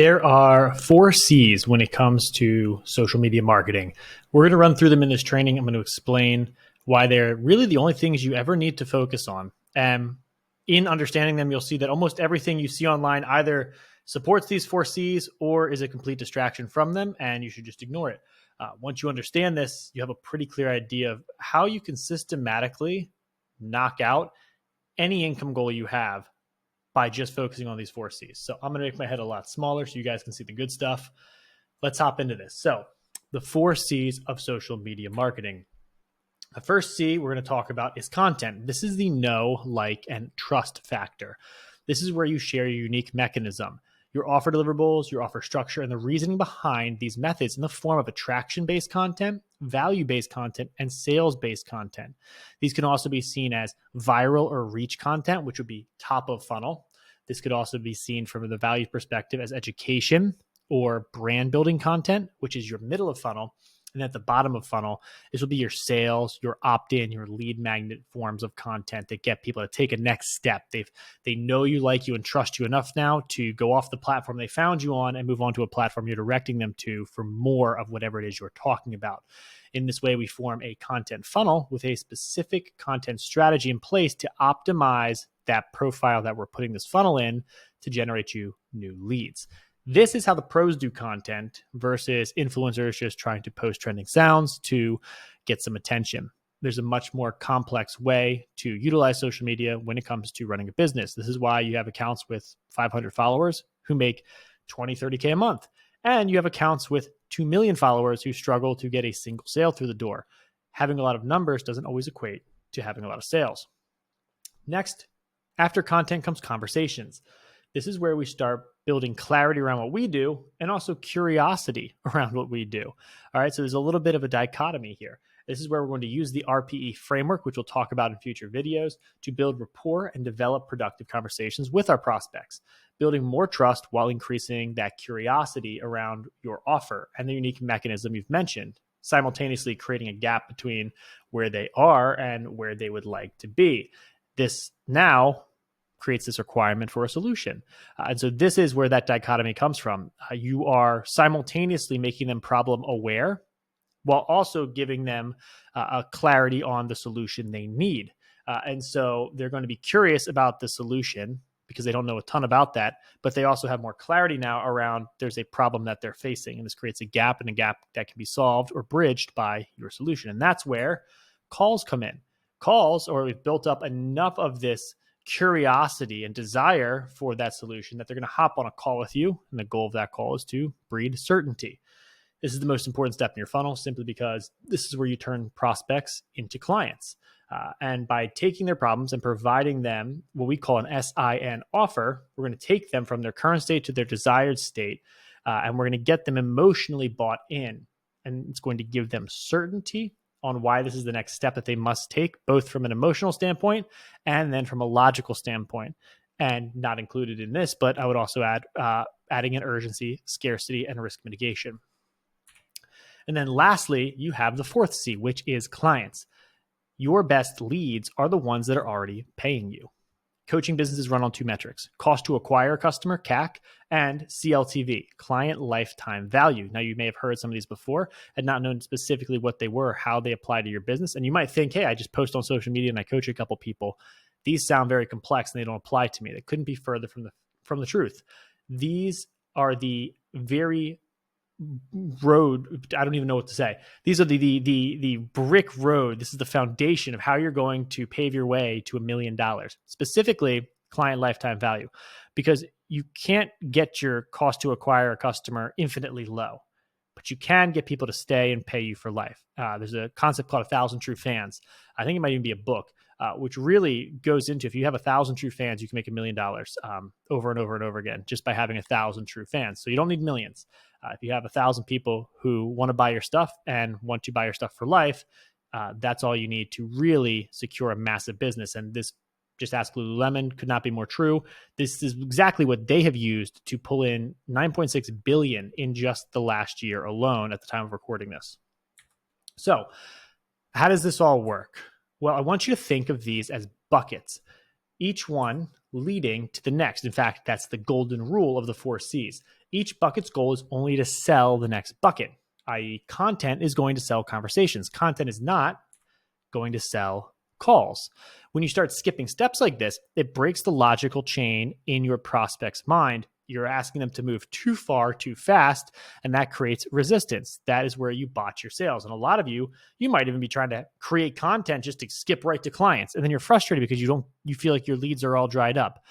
There are 4 C's when it comes to social media marketing. We're going to run through them in this training. I'm going to explain why they're really the only things you ever need to focus on. In understanding them, you'll see that almost everything you see online either supports these 4 C's or is a complete distraction from them, and you should just ignore it. Once you understand this, you have a pretty clear idea of how you can systematically knock out any income goal you have by just focusing on these 4 C's. So I'm going to make my head a lot smaller so you guys can see the good stuff. Let's hop into this. So the 4 C's of social media marketing. The first C we're going to talk about is content. This is the know, like, and trust factor. This is where you share your unique mechanism, your offer deliverables, your offer structure, and the reasoning behind these methods in the form of attraction-based content, value-based content, and sales-based content. These can also be seen as viral or reach content, which would be top of funnel. This could also be seen from the value perspective as education or brand building content, which is your middle of funnel. And at the bottom of funnel, this will be your sales, your opt-in, your lead magnet forms of content that get people to take a next step. They know you, like you, and trust you enough now to go off the platform they found you on and move on to a platform you're directing them to for more of whatever it is you're talking about. In this way, we form a content funnel with a specific content strategy in place to optimize that profile that we're putting this funnel in to generate you new leads. This is how the pros do content versus influencers just trying to post trending sounds to get some attention. There's a much more complex way to utilize social media when it comes to running a business. This is why you have accounts with 500 followers who make 20, 30K a month. And you have accounts with 2 million followers who struggle to get a single sale through the door. Having a lot of numbers doesn't always equate to having a lot of sales. Next, after content comes conversations. This is where we start building clarity around what we do and also curiosity around what we do. All right, so there's a little bit of a dichotomy here. This is where we're going to use the RPE framework, which we'll talk about in future videos, to build rapport and develop productive conversations with our prospects, building more trust while increasing that curiosity around your offer and the unique mechanism you've mentioned, simultaneously creating a gap between where they are and where they would like to be. This now creates this requirement for a solution. And so this is where that dichotomy comes from. You are simultaneously making them problem aware while also giving them a clarity on the solution they need. And so they're going to be curious about the solution because they don't know a ton about that, but they also have more clarity now around there's a problem that they're facing. And this creates a gap, and a gap that can be solved or bridged by your solution. And that's where calls come in. Calls, or we've built up enough of this curiosity and desire for that solution that they're going to hop on a call with you. And the goal of that call is to breed certainty. This is the most important step in your funnel simply because this is where you turn prospects into clients. And by taking their problems and providing them what we call an SIN offer, we're going to take them from their current state to their desired state. And we're going to get them emotionally bought in. And it's going to give them certainty on why this is the next step that they must take, both from an emotional standpoint and then from a logical standpoint. And not included in this, but I would also add adding in urgency, scarcity, and risk mitigation. And then lastly, you have the 4th C, which is clients. Your best leads are the ones that are already paying you. Coaching businesses run on 2 metrics: cost to acquire a customer, CAC, and CLTV, client lifetime value. Now, you may have heard some of these before and not known specifically what they were, how they apply to your business. And you might think, hey, I just post on social media and I coach a couple people. These sound very complex and they don't apply to me. They couldn't be further from the truth. These are the very road. I don't even know what to say. These are the brick road. This is the foundation of how you're going to pave your way to $1 million, specifically client lifetime value, because you can't get your cost to acquire a customer infinitely low, but you can get people to stay and pay you for life. There's a concept called 1,000 true fans. I think it might even be a book, which really goes into, if you have 1,000 true fans, you can make $1 million over and over and over again just by having 1,000 true fans. So you don't need millions. If you have 1,000 people who want to buy your stuff and want to buy your stuff for life, that's all you need to really secure a massive business. And this, just ask Lululemon, could not be more true. This is exactly what they have used to pull in $9.6 billion in just the last year alone at the time of recording this. So how does this all work? Well, I want you to think of these as buckets. Each one leading to the next. In fact, that's the golden rule of the 4 Cs. Each bucket's goal is only to sell the next bucket, i.e., content is going to sell conversations. Content is not going to sell calls. When you start skipping steps like this, it breaks the logical chain in your prospect's mind. You're asking them to move too far, too fast, and that creates resistance. That is where you botch your sales. And a lot of you might even be trying to create content just to skip right to clients, and then you're frustrated because you feel like your leads are all dried up,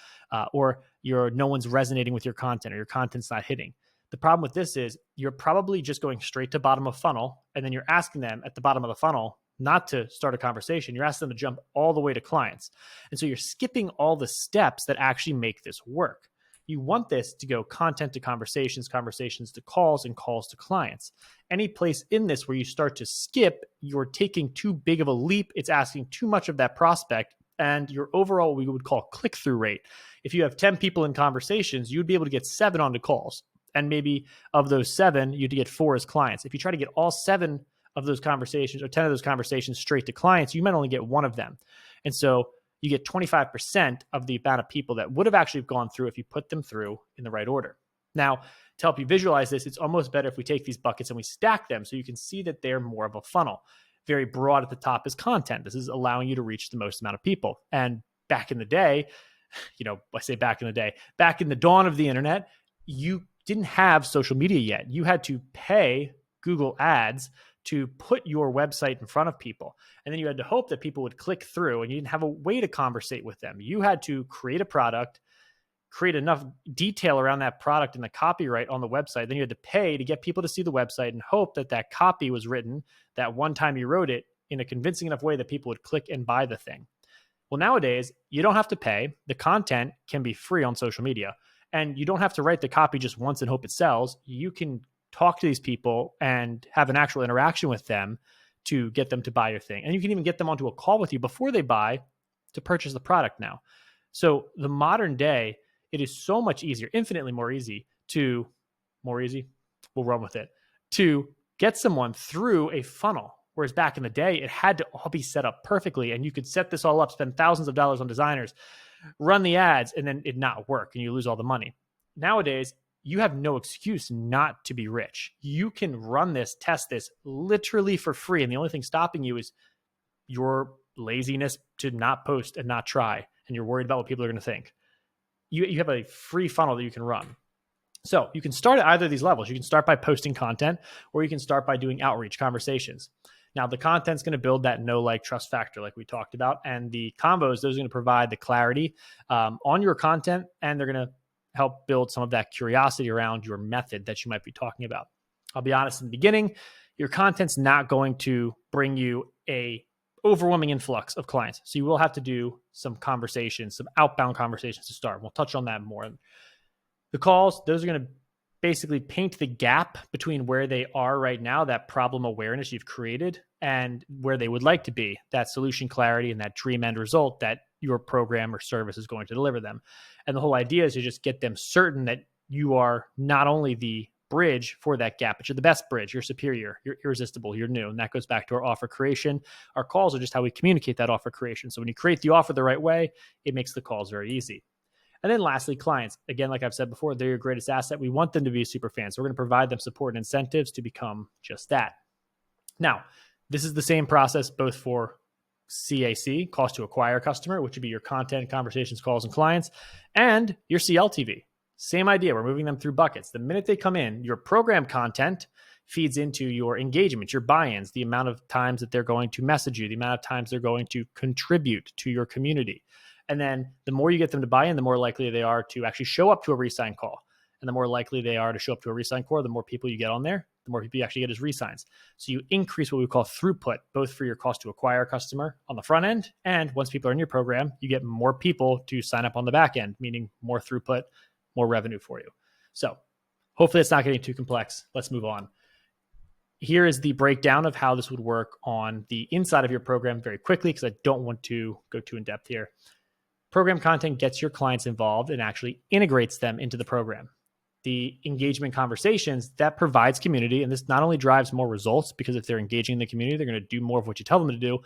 or no one's resonating with your content, or your content's not hitting. The problem with this is you're probably just going straight to bottom of funnel, and then you're asking them at the bottom of the funnel not to start a conversation. You're asking them to jump all the way to clients. And so you're skipping all the steps that actually make this work. You want this to go content to conversations, conversations to calls, and calls to clients. Any place in this where you start to skip, you're taking too big of a leap. It's asking too much of that prospect, and your overall, we would call click-through rate. If you have 10 people in conversations, you'd be able to get 7 onto calls. And maybe of those 7, you'd get 4 as clients. If you try to get all 7 of those conversations or 10 of those conversations straight to clients, you might only get 1 of them. And so you get 25% of the amount of people that would have actually gone through if you put them through in the right order. Now, to help you visualize this, it's almost better if we take these buckets and we stack them so you can see that they're more of a funnel. Very broad at the top is content. This is allowing you to reach the most amount of people. And back in the day, I say back in the day, back in the dawn of the internet, you didn't have social media yet. You had to pay Google Ads to put your website in front of people. And then you had to hope that people would click through, and you didn't have a way to conversate with them. You had to create a product, create enough detail around that product and the copyright on the website. Then you had to pay to get people to see the website and hope that that copy was written that one time you wrote it in a convincing enough way that people would click and buy the thing. Well, nowadays, you don't have to pay. The content can be free on social media, and you don't have to write the copy just once and hope it sells. You can talk to these people and have an actual interaction with them to get them to buy your thing. And you can even get them onto a call with you before they buy to purchase the product now. So the modern day, it is so much easier, infinitely more easy, we'll run with it, to get someone through a funnel. Whereas back in the day, it had to all be set up perfectly, and you could set this all up, spend thousands of dollars on designers, run the ads, and then it not work, and you lose all the money. Nowadays, you have no excuse not to be rich. You can run this, test this literally for free. And the only thing stopping you is your laziness to not post and not try. And you're worried about what people are going to think. You have a free funnel that you can run. So you can start at either of these levels. You can start by posting content, or you can start by doing outreach conversations. Now, the content's going to build that know, like, trust factor like we talked about. And the combos, those are going to provide the clarity on your content, and they're going to help build some of that curiosity around your method that you might be talking about. I'll be honest, in the beginning, your content's not going to bring you a overwhelming influx of clients. So you will have to do some conversations, some outbound conversations to start. We'll touch on that more. The calls, those are going to basically paint the gap between where they are right now, that problem awareness you've created, and where they would like to be, that solution clarity and that dream end result that your program or service is going to deliver them. And the whole idea is to just get them certain that you are not only the bridge for that gap, but you're the best bridge, you're superior, you're irresistible, you're new. And that goes back to our offer creation. Our calls are just how we communicate that offer creation. So when you create the offer the right way, it makes the calls very easy. And then lastly, clients. Again, like I've said before, they're your greatest asset. We want them to be super fans. So we're going to provide them support and incentives to become just that. Now, this is the same process both for CAC, cost to acquire customer, which would be your content, conversations, calls, and clients, and your CLTV. Same idea. We're moving them through buckets. The minute they come in, your program content feeds into your engagement, your buy-ins, the amount of times that they're going to message you, the amount of times they're going to contribute to your community. And then the more you get them to buy in, the more likely they are to actually show up to a re-sign call. And the more likely they are to show up to a re-sign call, the more people you get on there, the more people you actually get as re-signs. So you increase what we call throughput, both for your cost to acquire a customer on the front end, and once people are in your program, you get more people to sign up on the back end, meaning more throughput, more revenue for you. So hopefully it's not getting too complex. Let's move on. Here is the breakdown of how this would work on the inside of your program very quickly, because I don't want to go too in depth here. Program content gets your clients involved and actually integrates them into the program. The engagement conversations, that provides community, and this not only drives more results, because if they're engaging in the community, they're going to do more of what you tell them to do.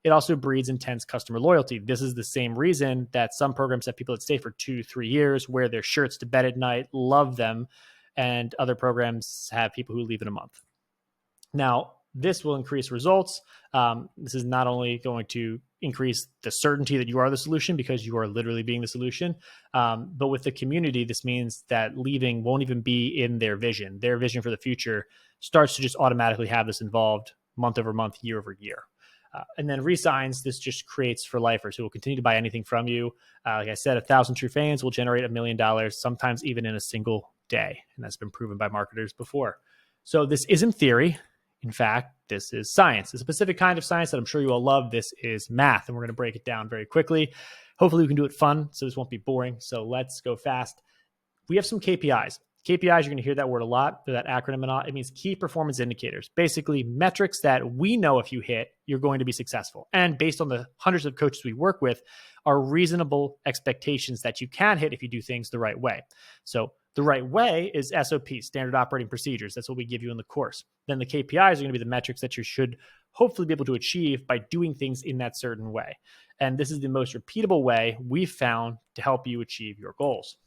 It also breeds intense customer loyalty. This is the same reason that some programs have people that stay for 2-3 years, wear their shirts to bed at night, love them, and other programs have people who leave in a month. Now, this will increase results. This is not only going to increase the certainty that you are the solution because you are literally being the solution, but with the community, this means that leaving won't even be in their vision. Their vision for the future starts to just automatically have this involved month over month, year over year. And then resigns, this just creates for lifers who will continue to buy anything from you. Like I said, 1,000 true fans will generate $1 million, sometimes even in a single day. And that's been proven by marketers before. So this isn't theory. In fact, this is science. It's a specific kind of science that I'm sure you all love. This is math, and we're going to break it down very quickly. Hopefully we can do it fun, so this won't be boring. So let's go fast. We have some KPIs. KPIs, you're going to hear that word a lot. They're that acronym and all. It means key performance indicators, basically metrics that we know if you hit, you're going to be successful. And based on the hundreds of coaches we work with, are reasonable expectations that you can hit if you do things the right way. So the right way is SOP, standard operating procedures. That's what we give you in the course. Then the KPIs are going to be the metrics that you should hopefully be able to achieve by doing things in that certain way. And this is the most repeatable way we've found to help you achieve your goals.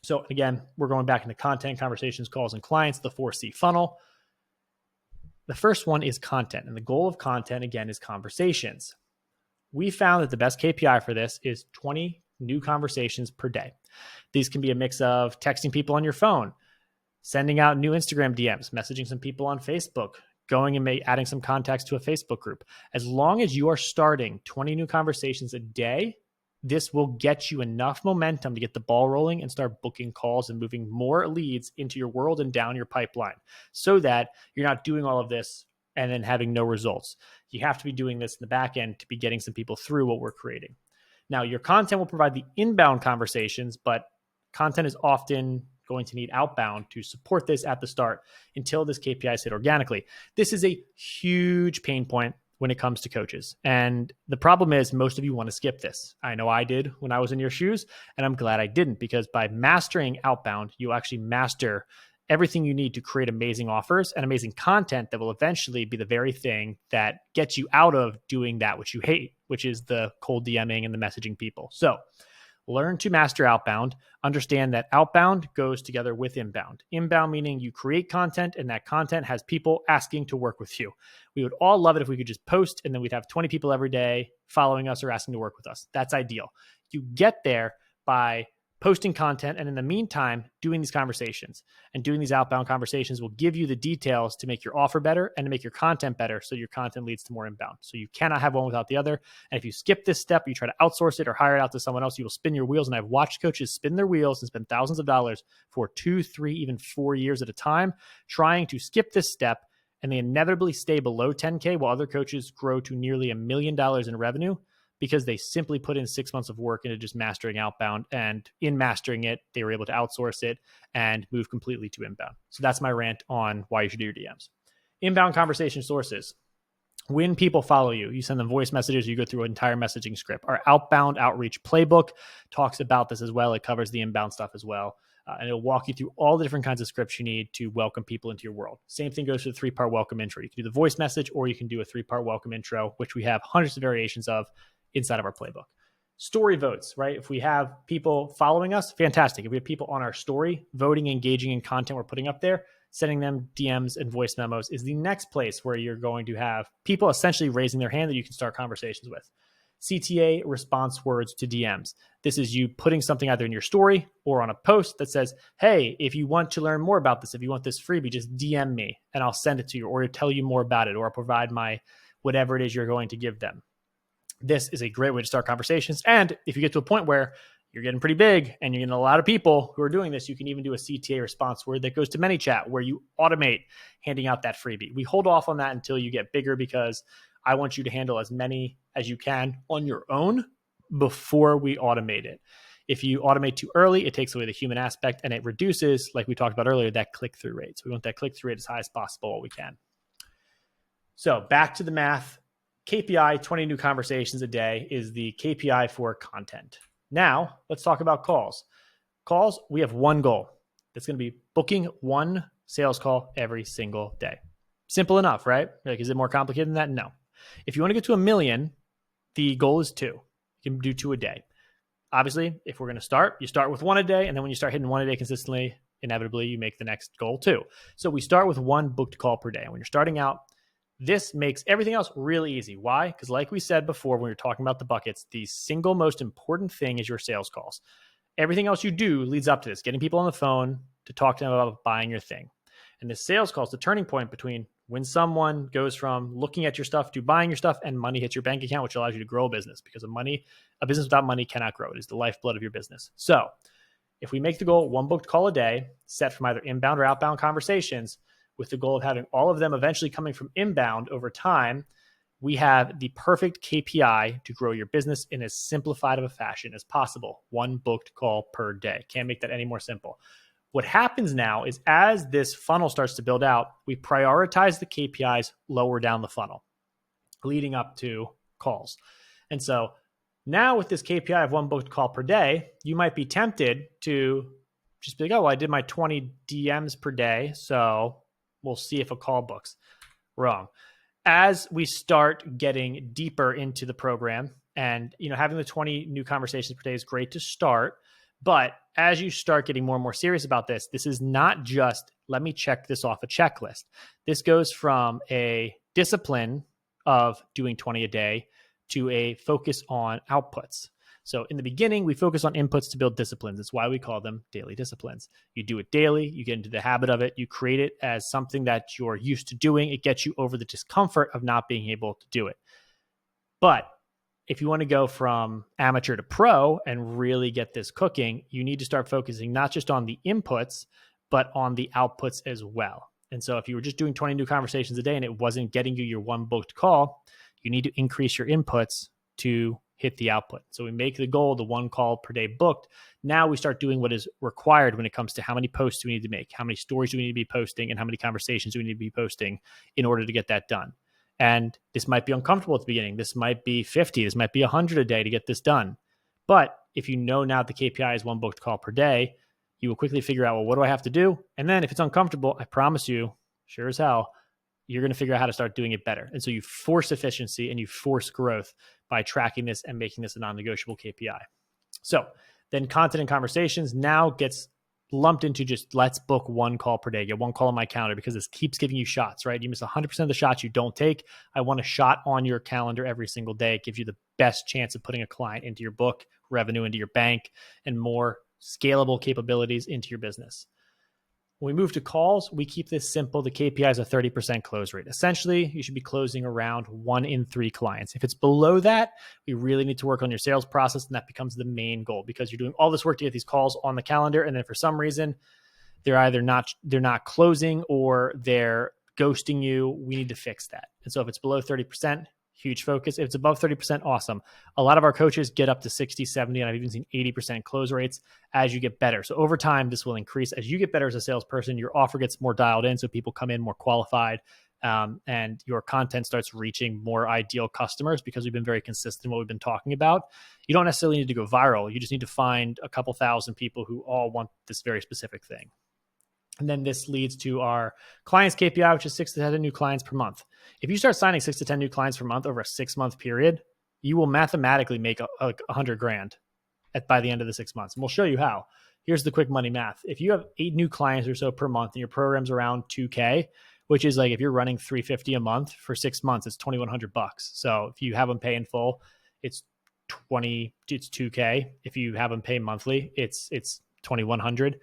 So again, we're going back into content, conversations, calls, and clients, the 4C funnel. The first one is content. And the goal of content, again, is conversations. We found that the best KPI for this is 20 new conversations per day. These can be a mix of texting people on your phone, sending out new Instagram DMs, messaging some people on Facebook, going and adding some contacts to a Facebook group. As long as you are starting 20 new conversations a day, this will get you enough momentum to get the ball rolling and start booking calls and moving more leads into your world and down your pipeline so that you're not doing all of this and then having no results. You have to be doing this in the back end to be getting some people through what we're creating. Now, your content will provide the inbound conversations, but content is often going to need outbound to support this at the start until this KPI is hit organically. This is a huge pain point when it comes to coaches. And the problem is most of you want to skip this. I know I did when I was in your shoes, and I'm glad I didn't, because by mastering outbound, you actually master everything you need to create amazing offers and amazing content that will eventually be the very thing that gets you out of doing that which you hate, which is the cold DMing and the messaging people. So learn to master outbound. Understand that outbound goes together with inbound. Inbound meaning you create content and that content has people asking to work with you. We would all love it if we could just post and then we'd have 20 people every day following us or asking to work with us. That's ideal. You get there by posting content, and in the meantime, doing these conversations. And doing these outbound conversations will give you the details to make your offer better and to make your content better so your content leads to more inbound. So you cannot have one without the other. And if you skip this step, you try to outsource it or hire it out to someone else, you will spin your wheels. And I've watched coaches spin their wheels and spend thousands of dollars for 2, 3, even 4 years at a time trying to skip this step, and they inevitably stay below 10K while other coaches grow to nearly $1 million in revenue, because they simply put in 6 months of work into just mastering outbound. And in mastering it, they were able to outsource it and move completely to inbound. So that's my rant on why you should do your DMs. Inbound conversation sources. When people follow you, you send them voice messages, you go through an entire messaging script. Our outbound outreach playbook talks about this as well. It covers the inbound stuff as well. And it'll walk you through all the different kinds of scripts you need to welcome people into your world. Same thing goes for the 3-part welcome intro. You can do the voice message, or you can do a 3-part welcome intro, which we have hundreds of variations of inside of our playbook. Story votes, right? If we have people following us, fantastic. If we have people on our story, voting, engaging in content we're putting up there, sending them DMs and voice memos is the next place where you're going to have people essentially raising their hand that you can start conversations with. CTA, response words to DMs. This is you putting something either in your story or on a post that says, hey, if you want to learn more about this, if you want this freebie, just DM me and I'll send it to you, or tell you more about it, or I'll provide my whatever it is you're going to give them. This is a great way to start conversations. And if you get to a point where you're getting pretty big and you're getting a lot of people who are doing this, you can even do a CTA response word that goes to ManyChat, where you automate handing out that freebie. We hold off on that until you get bigger, because I want you to handle as many as you can on your own before we automate it. If you automate too early, it takes away the human aspect and it reduces, like we talked about earlier, that click-through rate. So we want that click-through rate as high as possible while we can. So back to the math. KPI, 20 new conversations a day, is the KPI for content. Now, let's talk about calls. Calls, we have one goal. That's going to be booking one sales call every single day. Simple enough, right? Like, is it more complicated than that? No. If you want to get to 1 million, the goal is 2. You can do 2 a day. Obviously, if we're going to start, you start with 1 a day. And then when you start hitting 1 a day consistently, inevitably you make the next goal 2. So we start with 1 booked call per day. And when you're starting out, this makes everything else really easy. Why? Because like we said before, when we were talking about the buckets, the single most important thing is your sales calls. Everything else you do leads up to this, getting people on the phone to talk to them about buying your thing. And the sales call is the turning point between when someone goes from looking at your stuff to buying your stuff and money hits your bank account, which allows you to grow a business, because a business without money cannot grow. It is the lifeblood of your business. So if we make the goal 1 booked call a day, set from either inbound or outbound conversations, with the goal of having all of them eventually coming from inbound over time, we have the perfect KPI to grow your business in as simplified of a fashion as possible. 1 booked call per day. Can't make that any more simple. What happens now is as this funnel starts to build out, we prioritize the KPIs lower down the funnel, leading up to calls. And so now with this KPI of 1 booked call per day, you might be tempted to just be like, oh, well, I did my 20 DMs per day, so we'll see if a call books. Wrong. As we start getting deeper into the program, and having the 20 new conversations per day is great to start, but as you start getting more and more serious about this is not just, let me check this off a checklist. This goes from a discipline of doing 20 a day to a focus on outputs. So in the beginning, we focus on inputs to build disciplines. That's why we call them daily disciplines. You do it daily, you get into the habit of it, you create it as something that you're used to doing. It gets you over the discomfort of not being able to do it. But if you want to go from amateur to pro and really get this cooking, you need to start focusing not just on the inputs, but on the outputs as well. And so if you were just doing 20 new conversations a day and it wasn't getting you your 1 booked call, you need to increase your inputs to hit the output. So we make the goal, the 1 call per day booked. Now we start doing what is required when it comes to how many posts do we need to make, how many stories do we need to be posting, and how many conversations do we need to be posting in order to get that done. And this might be uncomfortable at the beginning. This might be 50. This might be 100 a day to get this done. But if you know now the KPI is 1 booked call per day, you will quickly figure out, well, what do I have to do? And then if it's uncomfortable, I promise you, sure as hell, you're going to figure out how to start doing it better. And so you force efficiency and you force growth by tracking this and making this a non-negotiable KPI. So then content and conversations now gets lumped into just let's book 1 call per day, get 1 call on my calendar, because this keeps giving you shots, right? You miss 100% of the shots you don't take. I want a shot on your calendar every single day. It gives you the best chance of putting a client into your book, revenue into your bank, and more scalable capabilities into your business. When we move to calls, we keep this simple. The KPI is a 30% close rate. Essentially, you should be closing around 1 in 3 clients. If it's below that, we really need to work on your sales process, and that becomes the main goal, because you're doing all this work to get these calls on the calendar, and then for some reason, they're not closing or they're ghosting you. We need to fix that. And so if it's below 30%, huge focus. If it's above 30%, awesome. A lot of our coaches get up to 60, 70, and I've even seen 80% close rates as you get better. So over time, this will increase. As you get better as a salesperson, your offer gets more dialed in, so people come in more qualified, and your content starts reaching more ideal customers because we've been very consistent in what we've been talking about. You don't necessarily need to go viral. You just need to find a couple thousand people who all want this very specific thing. And then this leads to our clients KPI, which is 6 to 10 new clients per month. If you start signing 6 to 10 new clients per month over a 6-month period, you will mathematically make $100,000 by the end of the 6 months. And we'll show you how. Here's the quick money math. If you have 8 new clients or so per month and your program's around $2,000, which is like if you're running $350 a month for 6 months, it's $2,100. So if you have them pay in full, it's $2,000. If you have them pay monthly, it's $2,100.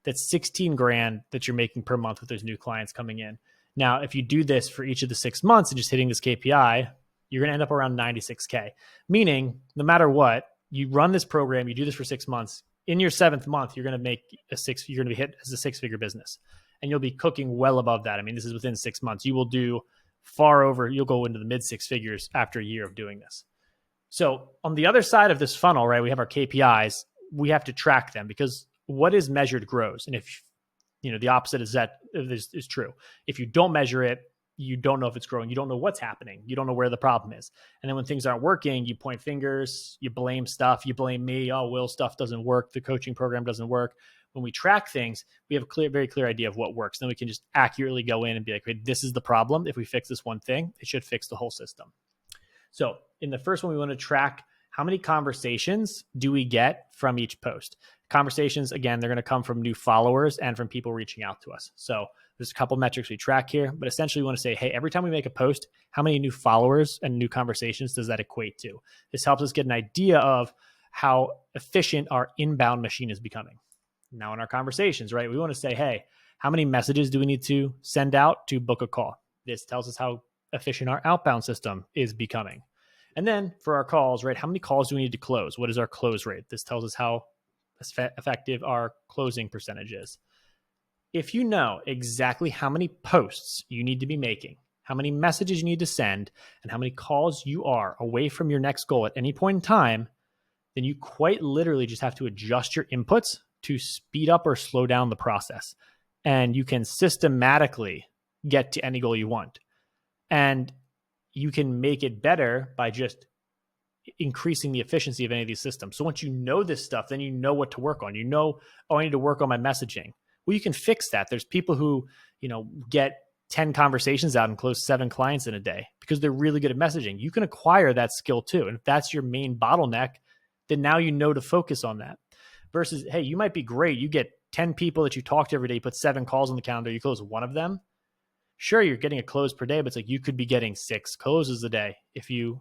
That's $16,000 that you're making per month with those new clients coming in. Now, if you do this for each of the 6 months and just hitting this KPI, you're going to end up around $96,000. Meaning, no matter what, you run this program, you do this for 6 months. In your 7th month, you're going to be hit as a 6-figure business, and you'll be cooking well above that. I mean, this is within 6 months. You will do you'll go into the mid 6 figures after a year of doing this. So on the other side of this funnel, right, we have our KPIs. We have to track them, because what is measured grows. And if the opposite is true. If you don't measure it, you don't know if it's growing. You don't know what's happening. You don't know where the problem is. And then when things aren't working, you point fingers, you blame stuff, you blame me. Oh, Will's stuff doesn't work. The coaching program doesn't work. when we track things, we have a very clear idea of what works. Then we can just accurately go in and be like, okay, this is the problem. If we fix this one thing, it should fix the whole system. So in the first one, we want to track how many conversations do we get from each post. Conversations, again, they're going to come from new followers and from people reaching out to us. So there's a couple metrics we track here, but essentially we want to say, hey, every time we make a post, how many new followers and new conversations does that equate to? This helps us get an idea of how efficient our inbound machine is becoming. Now in our conversations, right, we want to say, hey, how many messages do we need to send out to book a call? This tells us how efficient our outbound system is becoming. And then for our calls, right, how many calls do we need to close? What is our close rate? This tells us how effective our closing percentage is. If you know exactly how many posts you need to be making, how many messages you need to send, and how many calls you are away from your next goal at any point in time, then you quite literally just have to adjust your inputs to speed up or slow down the process. And you can systematically get to any goal you want. And you can make it better by just increasing the efficiency of any of these systems. So once you know this stuff, then you know what to work on. You know, oh, I need to work on my messaging. Well, you can fix that. There's people who, get 10 conversations out and close 7 clients in a day because they're really good at messaging. You can acquire that skill too. And if that's your main bottleneck, then now you know to focus on that. Versus, hey, you might be great. You get 10 people that you talk to every day, you put 7 calls on the calendar, you close one of them. Sure, you're getting a close per day, but it's like you could be getting 6 closes a day if you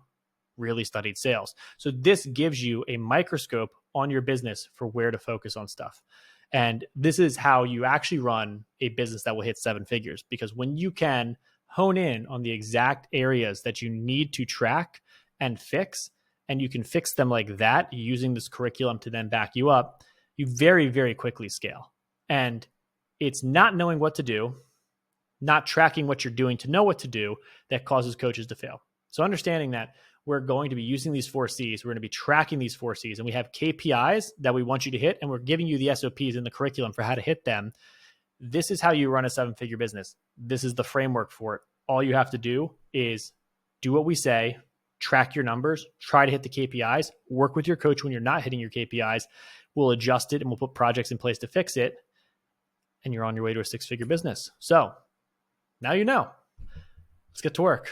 really studied sales. So this gives you a microscope on your business for where to focus on stuff. And this is how you actually run a business that will hit 7 figures, because when you can hone in on the exact areas that you need to track and fix, and you can fix them like that using this curriculum to then back you up, you very, very quickly scale. And it's not knowing what to do, not tracking what you're doing to know what to do, that causes coaches to fail. So understanding that we're going to be using these 4 C's, we're going to be tracking these 4 C's, and we have KPIs that we want you to hit, and we're giving you the SOPs in the curriculum for how to hit them. This is how you run a 7-figure business. This is the framework for it. All you have to do is do what we say, track your numbers, try to hit the KPIs, work with your coach when you're not hitting your KPIs. We'll adjust it and we'll put projects in place to fix it, and you're on your way to a 6-figure business. So now you know. Let's get to work.